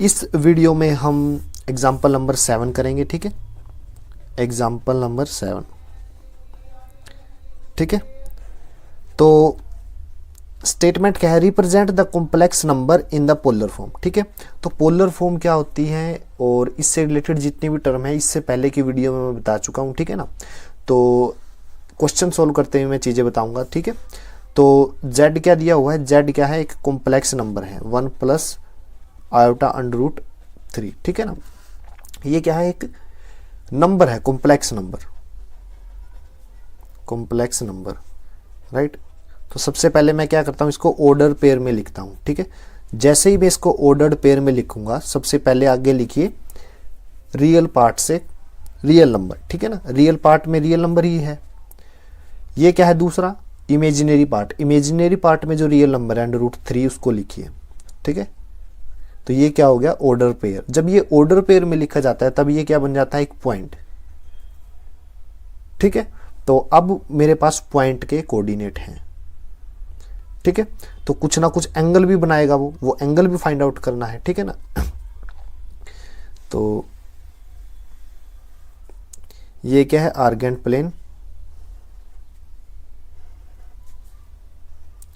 इस वीडियो में हम एग्जाम्पल नंबर 7 करेंगे, ठीक है, एग्जाम्पल नंबर 7, ठीक है। तो स्टेटमेंट क्या है, represent the complex number in the polar form, ठीक है। तो पोलर फॉर्म क्या होती है और इससे रिलेटेड जितनी भी टर्म है इससे पहले की वीडियो में मैं बता चुका हूँ, ठीक है ना। तो क्वेश्चन सोल्व करते हुए मैं चीज़ें बताऊंगा, ठीक है। तो z क्या दिया हुआ है, z क्या है, एक कॉम्प्लेक्स नंबर है 1 प्लस आयोटा अंडर रूट 3, ठीक है ना। ये क्या है, एक नंबर है, complex number, complex number, right. तो सबसे पहले मैं क्या करता हूँ, इसको ऑर्डर पेयर में लिखता हूँ, ठीक है। जैसे ही मैं इसको ऑर्डर्ड पेयर में लिखूंगा, सबसे पहले आगे लिखिए रियल पार्ट से रियल नंबर, ठीक है ना। रियल पार्ट में रियल नंबर ही है। ये क्या है, दूसरा इमेजिनरी पार्ट, इमेजिनरी पार्ट में जो रियल नंबर है अंडर रूट 3 उसको लिखिए, ठीक है। तो ये क्या हो गया, ऑर्डर पेयर। जब ये ऑर्डर पेयर में लिखा जाता है तब ये क्या बन जाता है, एक पॉइंट, ठीक है। तो अब मेरे पास पॉइंट के कोऑर्डिनेट हैं, ठीक है। तो कुछ ना कुछ एंगल भी बनाएगा वो एंगल भी फाइंड आउट करना है, ठीक है ना। तो ये क्या है, आर्गेंट प्लेन,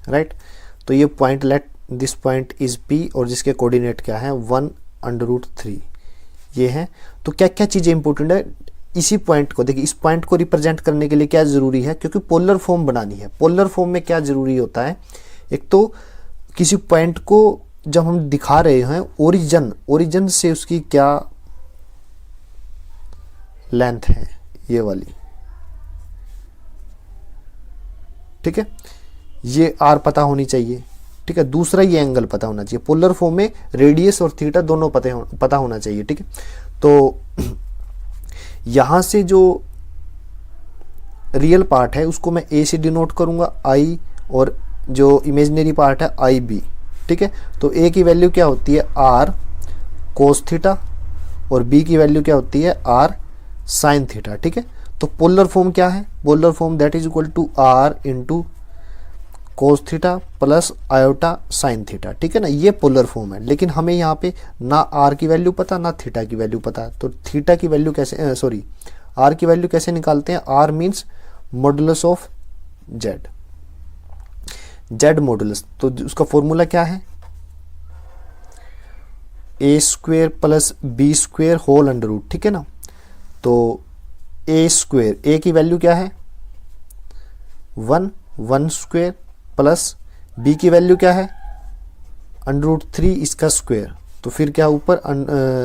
राइट। तो ये point, let this point is P और जिसके कोऑर्डिनेट क्या है 1 अंडर रूट 3 ये है। तो क्या क्या चीजें इंपॉर्टेंट है, इसी पॉइंट को देखिए, इस पॉइंट को रिप्रेजेंट करने के लिए क्या जरूरी है, क्योंकि पोलर फॉर्म बनानी है। पोलर फॉर्म में क्या जरूरी होता है, एक तो किसी पॉइंट को जब हम दिखा रहे हैं ओरिजिन से उसकी क्या लेंथ है, ये वाली, ठीक है, ये r पता होनी चाहिए, ठीक है। दूसरा ये एंगल पता होना चाहिए। पोलर फॉर्म में रेडियस और थीटा दोनों पता होना चाहिए, ठीक है। तो यहां से जो रियल पार्ट है उसको मैं a से डिनोट करूंगा i, और जो इमेजिनरी पार्ट है आई बी, ठीक है। तो a की वैल्यू क्या होती है r कोस थीटा और b की वैल्यू क्या होती है r साइन थीटा, ठीक है। तो पोलर फॉर्म क्या है, polar form that is equal to r into cos theta plus iota sine theta, ठीक है ना। ये पोलर फॉर्म है, लेकिन हमें यहाँ पे ना r की वैल्यू पता ना थीटा की वैल्यू पता। तो थीटा की वैल्यू कैसे, सॉरी r की वैल्यू कैसे निकालते हैं, r means modulus of z modulus. तो उसका फॉर्मूला क्या है, a square plus B square whole under root, ठीक है ना। तो a स्क्वेयर, a की वैल्यू क्या है 1 स्क्वेयर प्लस b की वैल्यू क्या है अंडर रूट 3 इसका स्क्वेयर, तो फिर क्या ऊपर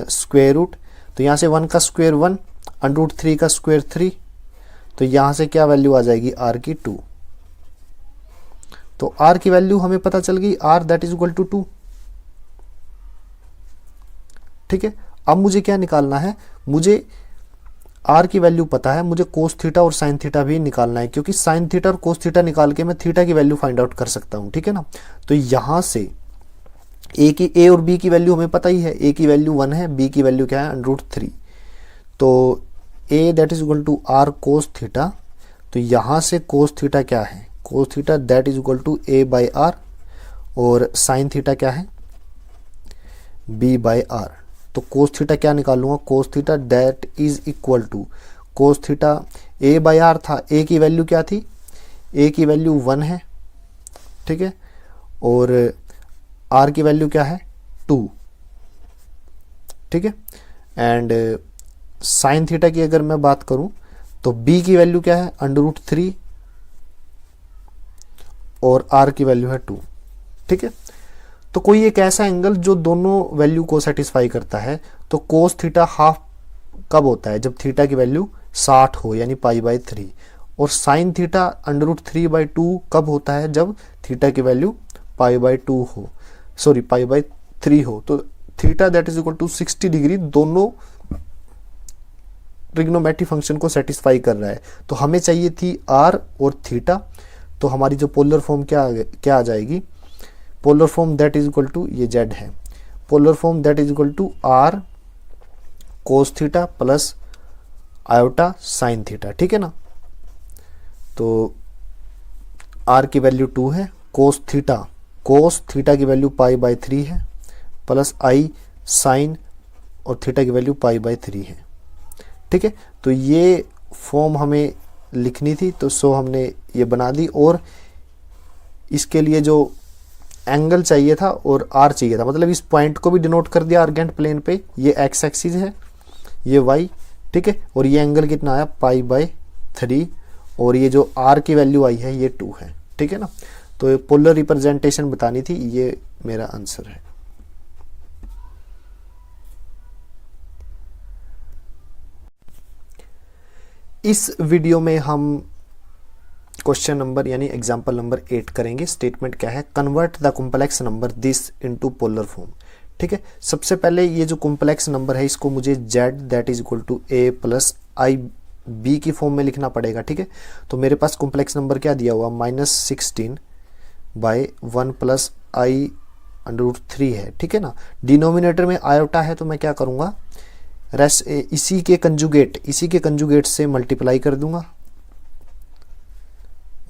स्क्वेयर रूट। तो यहाँ से 1 का स्क्वेयर 1, अंडर रूट 3 का स्क्वेयर 3, तो यहाँ से क्या वैल्यू आ जाएगी r की 2। तो r की वैल्यू हमें पता चल गई, r that is equal to 2, ठीक है। अब मुझे क्या निकालना है, मुझे r की वैल्यू पता है, मुझे कोस थीटा और साइन थीटा भी निकालना है, क्योंकि साइन थीटा और कोस थीटा निकाल के मैं थीटा की वैल्यू फाइंड आउट कर सकता हूं, ठीक है ना। तो यहां से a और b की वैल्यू हमें पता ही है, a की वैल्यू 1 है, b की वैल्यू क्या है अंडर रूट 3। तो a that is equal to r cos theta, तो यहां से कोस थीटा क्या है, cos theta that is equal to a by r, और साइन थीटा क्या है b बाई r। तो कोस थीटा क्या निकालूंगा, cos theta that is equal to cos theta a by r था, a की वैल्यू क्या थी, a की वैल्यू 1 है, ठीक है, और r की वैल्यू क्या है 2, ठीक है। एंड साइन थीटा की अगर मैं बात करूं तो b की वैल्यू क्या है अंडर रूट 3 और r की वैल्यू है 2, ठीक है। तो कोई एक ऐसा एंगल जो दोनों वैल्यू को सेटिस्फाई करता है, तो कोस थीटा हाफ कब होता है, जब थीटा की वैल्यू 60 हो यानी π/3, और साइन थीटा अंडर रूट 3/2 कब होता है, जब थीटा की वैल्यू π/2 हो, सॉरी π/3 हो। तो theta that is equal to 60 degree दोनों ट्रिग्नोमेट्रिक फंक्शन को सेटिस्फाई कर रहा है। तो हमें चाहिए थी r और थीटा, तो हमारी जो पोलर फॉर्म क्या आ जाएगी, polar form that is equal to, ये z है, polar form that is equal to r cos theta plus iota sine theta, ठीक है ना। तो r की वैल्यू 2 है, कोस थीटा की वैल्यू π/3 है, प्लस i साइन और थीटा की वैल्यू पाई/3 है। ठीक है, तो ये फॉर्म हमें लिखनी थी, तो सो हमने ये बना दी। और इसके लिए जो एंगल चाहिए था और आर चाहिए था, मतलब इस पॉइंट को भी डिनोट कर दिया आर्गेंट प्लेन पे। ये एक्स एक्सिस है, ये वाई, ठीक है, और ये एंगल कितना आया पाई/3, और ये जो आर की वैल्यू आई है ये 2 है। ठीक है ना, तो ये पोलर रिप्रेजेंटेशन बतानी थी, ये मेरा आंसर है। इस वीडियो में हम क्वेश्चन नंबर यानी एग्जांपल नंबर 8 करेंगे। स्टेटमेंट क्या है, convert the complex number this into polar form. ठीक है, सबसे पहले ये जो कॉम्प्लेक्स नंबर है इसको मुझे z that is equal to a plus I B की फॉर्म में लिखना पड़ेगा। ठीक है, तो मेरे पास कॉम्प्लेक्स नंबर क्या दिया हुआ, -16/1 प्लस आई √3 है। ठीक है ना, डिनोमिनेटर में आयोटा है तो मैं क्या करूँगा, रेस्ट इसी के कंजुगेट से मल्टीप्लाई कर दूंगा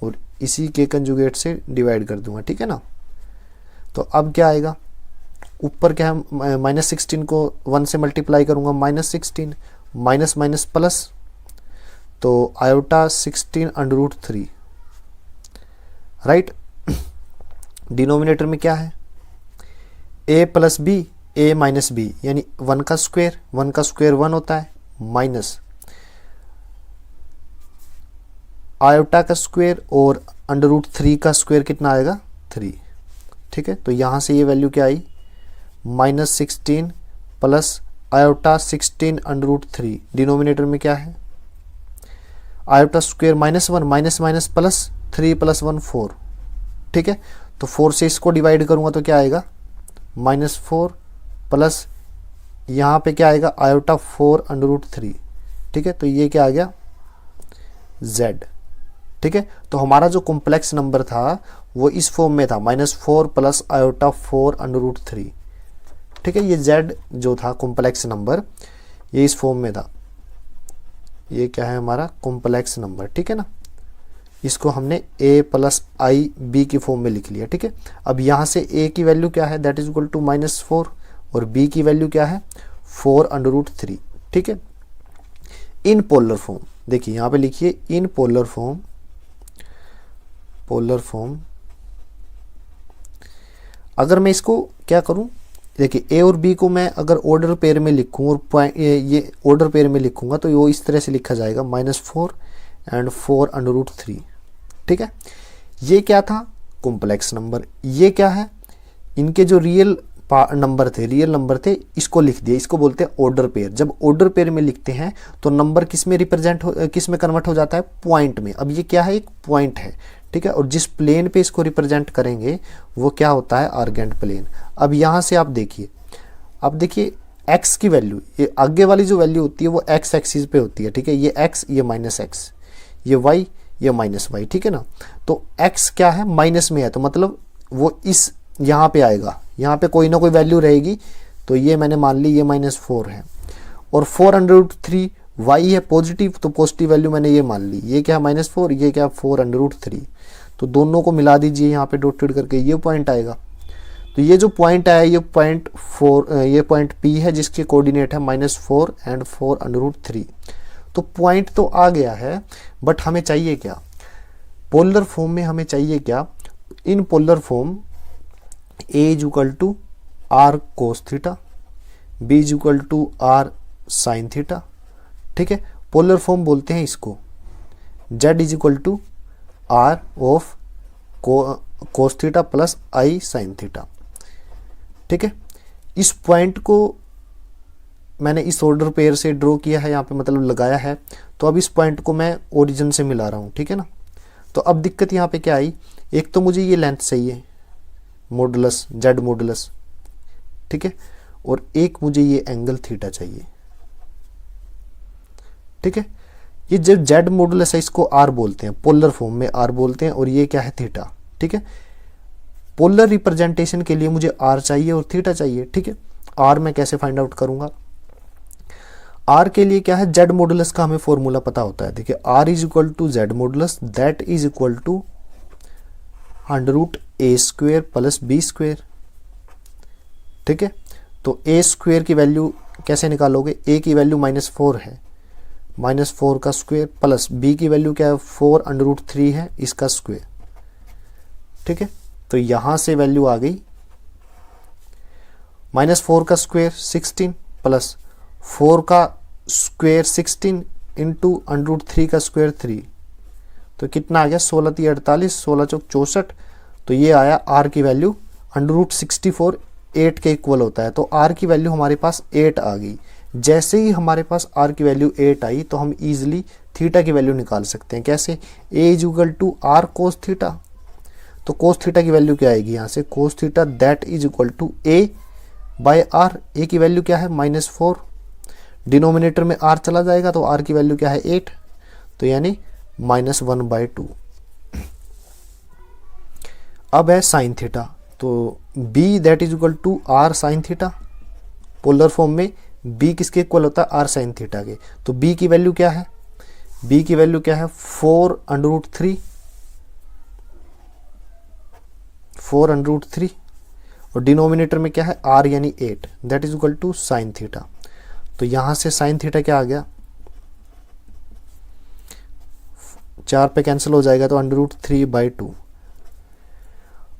और इसी के कंजुगेट से डिवाइड कर दूंगा। ठीक है ना, तो अब क्या आएगा, ऊपर क्या है, -16 को 1 से मल्टीप्लाई करूंगा, -16 माइनस माइनस प्लस, तो आयोटा 16/3 राइट। डिनोमिनेटर में क्या है, a plus B, a minus B, यानी 1 का स्क्वायर 1 होता है, माइनस आयोटा का स्क्वायर और √3 का स्क्वायर कितना आएगा, 3। ठीक है, तो यहां से ये वैल्यू क्या आई, -16 प्लस आयोटा 16/3। डिनोमिनेटर में क्या है, iota square -1 minus minus plus 3 + 1 4। ठीक है, तो 4 से इसको डिवाइड करूंगा तो क्या आएगा, -4 प्लस यहाँ पे क्या आएगा, आयोटा 4/3। ठीक है, तो ये क्या आ गया, z। ठीक है, तो हमारा जो कॉम्प्लेक्स नंबर था वो इस फॉर्म में था, -4 प्लस आयोटा 4/3। ठीक है, ये z जो था कॉम्प्लेक्स नंबर, ये इस फॉर्म में था। ये क्या है हमारा कॉम्प्लेक्स नंबर। ठीक है ना, इसको हमने a प्लस आई बी की फॉर्म में लिख लिया। ठीक है, अब यहाँ से a की वैल्यू क्या है, दैट इज इक्वल टू -4, और b की वैल्यू क्या है, 4/3। ठीक है, इन पोलर फॉर्म, देखिए यहाँ पे लिखिए इन पोलर फॉर्म, अगर मैं इसको क्या करूं, देखिए a और b को मैं अगर ऑर्डर पेयर में लिखूं और ये ऑर्डर पेयर में लिखूंगा तो वो इस तरह से लिखा जाएगा, -4 एंड 4/3। ठीक है, ये क्या था, कॉम्प्लेक्स नंबर। ये क्या है, इनके जो रियल नंबर थे इसको लिख दिया, इसको बोलते हैं ऑर्डर पेयर। जब ऑर्डर पेयर में लिखते हैं तो नंबर किस में कन्वर्ट हो जाता है, पॉइंट में। अब ये क्या है, एक पॉइंट है। ठीक है, और जिस प्लेन पे इसको रिप्रेजेंट करेंगे वो क्या होता है, आर्गेंट प्लेन। अब यहाँ से आप देखिए, x की वैल्यू, ये आगे वाली जो वैल्यू होती है वो x एक्सिस पे होती है। ठीक है, ये x, ये -x, ये y, ये -y। ठीक है ना, तो x क्या है, माइनस में है, तो मतलब वो इस यहाँ पे आएगा, यहाँ पे कोई ना कोई वैल्यू रहेगी, तो ये मैंने मान ली ये -4 है। और 4/3 y है पॉजिटिव, तो पॉजिटिव वैल्यू मैंने ये मान ली। ये क्या -4, ये क्या 4/3, तो दोनों को मिला दीजिए यहाँ पे डॉटेड करके, ये पॉइंट आएगा। तो ये जो पॉइंट आया, ये पॉइंट P है जिसके कोऑर्डिनेट है -4 एंड 4/3। तो पॉइंट तो आ गया है, बट हमें चाहिए क्या, पोलर फॉर्म में हमें चाहिए क्या, in polar form a = r cos theta, b = r sin theta. ठीक है, पोलर फॉर्म बोलते हैं इसको, z = r of cos theta plus i sin theta. ठीक है, इस पॉइंट को मैंने इस ऑर्डर पेयर से ड्रॉ किया है, यहाँ पे मतलब लगाया है, तो अब इस पॉइंट को मैं ओरिजिन से मिला रहा हूँ। ठीक है ना, तो अब दिक्कत यहाँ पे क्या आई, एक तो मुझे ये लेंथ चाहिए, मॉडुलस z मॉडुलस। ठीक है, और एक मुझे ये एंगल थीटा चाहिए। ठीक है, ये जो z मॉडुलस है इसको r बोलते हैं, पोलर फॉर्म में r बोलते हैं, और ये क्या है, थीटा। ठीक है, पोलर रिप्रेजेंटेशन के लिए मुझे r चाहिए और थीटा चाहिए। ठीक है, r मैं कैसे फाइंड आउट करूंगा, r के लिए क्या है, z मॉडुलस का हमें फॉर्मूला पता होता है। देखिए r = z modulus that is equal to √a² + b²। ठीक है, तो ए स्क्वेयर की वैल्यू कैसे निकालोगे, ए की वैल्यू -4 है, -4 का स्क्वेयर प्लस बी की वैल्यू क्या है 4√3 है इसका स्क्वेयर। ठीक है, तो यहां से वैल्यू आ गई -4 का स्क्वेयर 16 प्लस 4 का स्क्वेयर 16 इंटू √3 का स्क्वेयर 3, तो कितना आ गया 16 × 48, 16 × 4 = 64। तो ये आया आर की वैल्यू √64 8 के इक्वल होता है। तो आर की वैल्यू हमारे पास 8 आ गई। जैसे ही हमारे पास आर की वैल्यू 8 आई तो हम इजीली थीटा की वैल्यू निकाल सकते हैं। कैसे, ए = आर कोस थीटा। तो कोस थीटा की वैल्यू क्या आएगी यहाँ से, कोस थीटा दैट = A/R। ए की वैल्यू क्या है -4, डिनोमिनेटर में आर चला जाएगा तो आर की वैल्यू क्या है 8, तो यानी -1/2। अब है साइन थीटा, तो B that = R sine theta. Polar form में B किसके इक्वल होता है, R साइन थीटा के। तो B की वैल्यू क्या है, B की वैल्यू क्या है 4√3 और डिनोमिनेटर में क्या है R यानी 8 दैट = साइन थीटा। तो यहां से साइन थीटा क्या आ गया, 4 पे कैंसिल हो जाएगा तो √3/2।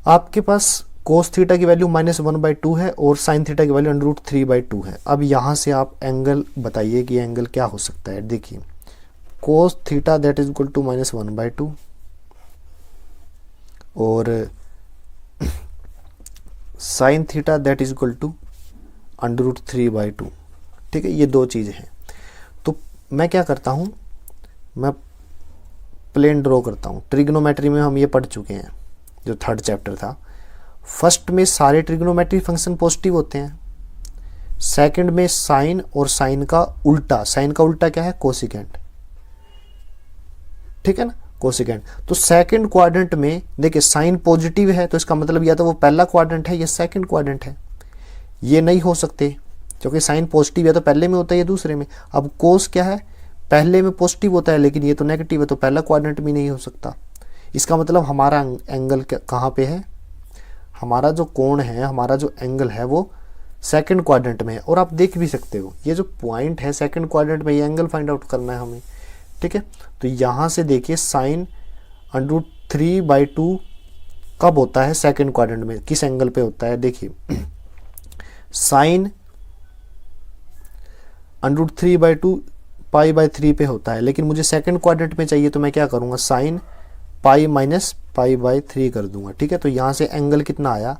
आपके पास कोस थीटा की वैल्यू -1/2 है और साइन थीटा की वैल्यू √3/2 है। अब यहां से आप एंगल बताइए कि एंगल क्या हो सकता है। देखिए, कोस थीटा दैट = -1/2 और साइन थीटा दैट = √3/2। ठीक है, ये दो चीज़ें हैं। तो मैं क्या करता हूँ, मैं प्लेन ड्रॉ करता हूँ। ट्रिग्नोमेट्री में हम ये पढ़ चुके हैं, जो 3rd चैप्टर था। फर्स्ट में सारे ट्रिग्नोमेट्री फंक्शन पॉजिटिव होते हैं, सेकंड में साइन और साइन का उल्टा क्या है कोसिकेंट। ठीक है ना, कोसिकेंट। तो सेकंड क्वाड्रेंट में देखिए साइन पॉजिटिव है तो इसका मतलब या तो वो पहला क्वाड्रेंट है या सेकंड क्वाड्रेंट है। ये नहीं हो सकते क्योंकि साइन पॉजिटिव या तो पहले में होता है या दूसरे में। अब कोस क्या है, पहले में पॉजिटिव होता है लेकिन ये तो नेगेटिव है, तो पहला क्वाड्रेंट भी नहीं हो सकता। इसका मतलब हमारा एंगल कहाँ पे है, हमारा जो कोण है, हमारा जो एंगल है वो सेकंड क्वाड्रेंट में है। और आप देख भी सकते हो ये जो पॉइंट है सेकंड क्वाड्रेंट में, ये एंगल फाइंड आउट करना है हमें। ठीक है, तो यहां से देखिए साइन √3/2 कब होता है सेकंड क्वाड्रेंट में, किस एंगल पे होता है। देखिए साइन √3/2 π/3 पे होता है, लेकिन मुझे सेकंड क्वाड्रेंट में चाहिए तो मैं क्या करूंगा, साइन पाई माइनस π/3 कर दूंगा। ठीक है, तो यहां से एंगल कितना आया,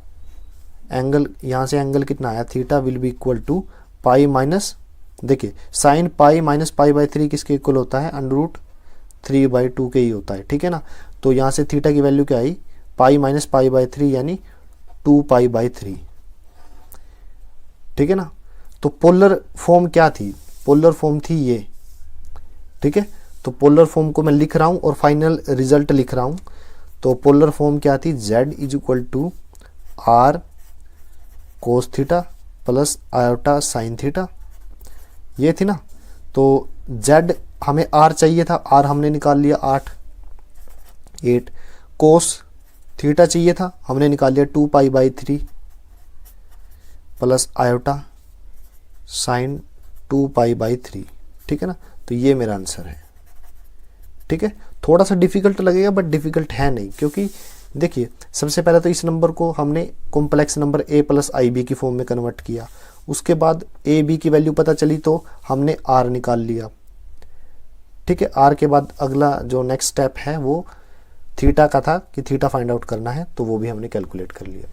यहां से एंगल कितना आया, theta will be equal to pi minus, देखिए साइन पाई माइनस π/3 किसके इक्वल होता है, √3/2 के ही होता है। ठीक है ना, तो यहां से थीटा की वैल्यू क्या आई, पाई माइनस π/3 यानी 2π/3। ठीक है ना, तो पोलर फॉर्म क्या थी, पोलर फॉर्म थी ये। ठीक है, तो पोलर फॉर्म को मैं लिख रहा हूं और फाइनल रिजल्ट लिख रहा हूं। तो पोलर फॉर्म क्या थी, z = R cos theta plus iota sine theta, ये थी ना। तो z हमें R चाहिए था, R हमने निकाल लिया 8। कोस थीटा चाहिए था, हमने निकाल लिया 2π/3 प्लस आयोटा साइन 2π/3। ठीक है ना, तो ये मेरा आंसर है। ठीक है, थोड़ा सा डिफिकल्ट लगेगा बट डिफिकल्ट है नहीं, क्योंकि देखिए सबसे पहले तो इस नंबर को हमने कॉम्प्लेक्स नंबर a + ib की फॉर्म में कन्वर्ट किया। उसके बाद a b की वैल्यू पता चली तो हमने r निकाल लिया। ठीक है, r के बाद अगला जो नेक्स्ट स्टेप है वो थीटा का था कि थीटा फाइंड आउट करना है, तो वो भी हमने कैलकुलेट कर लिया।